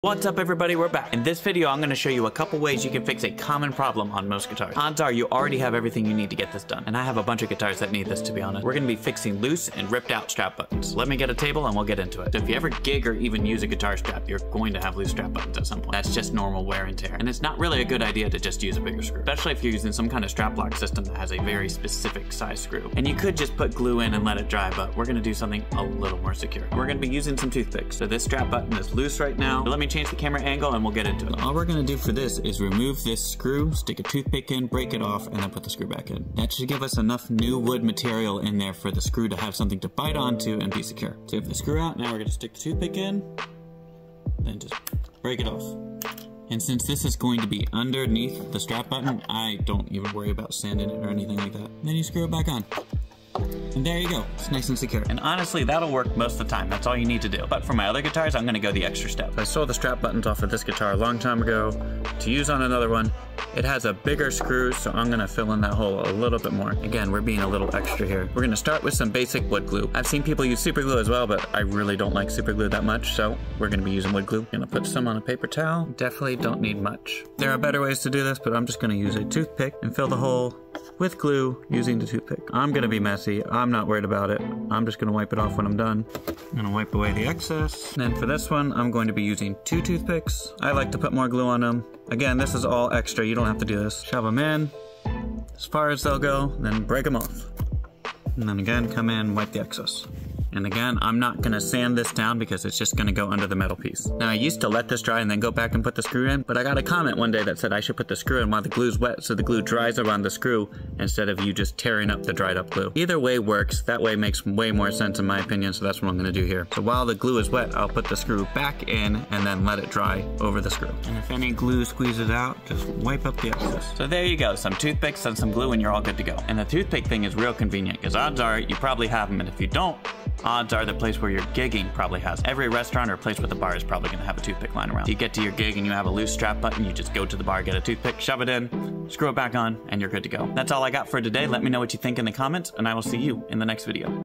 What's up everybody, we're back. In this video, I'm going to show you a couple ways you can fix a common problem on most guitars. Odds are you already have everything you need to get this done. And I have a bunch of guitars that need this, to be honest. We're going to be fixing loose and ripped out strap buttons. Let me get a table and we'll get into it. So if you ever gig or even use a guitar strap, you're going to have loose strap buttons at some point. That's just normal wear and tear. And it's not really a good idea to just use a bigger screw, especially if you're using some kind of strap lock system that has a very specific size screw. And you could just put glue in and let it dry, but we're going to do something a little more secure. We're going to be using some toothpicks. So this strap button is loose right now. So let me change the camera angle and we'll get into it. All we're gonna do for this is remove this screw, stick a toothpick in, break it off, and then put the screw back in. That should give us enough new wood material in there for the screw to have something to bite onto and be secure. So we have the screw out, now we're gonna stick the toothpick in, then just break it off. And since this is going to be underneath the strap button, I don't even worry about sanding it or anything like that. Then you screw it back on. And there you go, it's nice and secure. And honestly, that'll work most of the time. That's all you need to do. But for my other guitars, I'm gonna go the extra step. I stole the strap buttons off of this guitar a long time ago to use on another one. It has a bigger screw, so I'm gonna fill in that hole a little bit more. Again, we're being a little extra here. We're gonna start with some basic wood glue. I've seen people use super glue as well, but I really don't like super glue that much, so we're gonna be using wood glue. Gonna put some on a paper towel. Definitely don't need much. There are better ways to do this, but I'm just gonna use a toothpick and fill the hole with glue using the toothpick. I'm gonna be messy. I'm not worried about it. I'm just gonna wipe it off when I'm done. I'm gonna wipe away the excess. And then for this one, I'm going to be using 2 toothpicks. I like to put more glue on them. Again, this is all extra. You don't have to do this. Shove them in as far as they'll go, then break them off. And then again, come in, wipe the excess. And again, I'm not gonna sand this down because it's just gonna go under the metal piece. Now I used to let this dry and then go back and put the screw in, but I got a comment one day that said I should put the screw in while the glue's wet so the glue dries around the screw instead of you just tearing up the dried up glue. Either way works, that way makes way more sense in my opinion, so that's what I'm gonna do here. So while the glue is wet, I'll put the screw back in and then let it dry over the screw. And if any glue squeezes out, just wipe up the excess. So there you go, some toothpicks and some glue and you're all good to go. And the toothpick thing is real convenient because odds are you probably have them, and if you don't, odds are the place where you're gigging probably has. Every restaurant or place with a bar is probably gonna have a toothpick lying around. You get to your gig and you have a loose strap button, you just go to the bar, get a toothpick, shove it in, screw it back on, and you're good to go. That's all I got for today. Let me know what you think in the comments, and I will see you in the next video.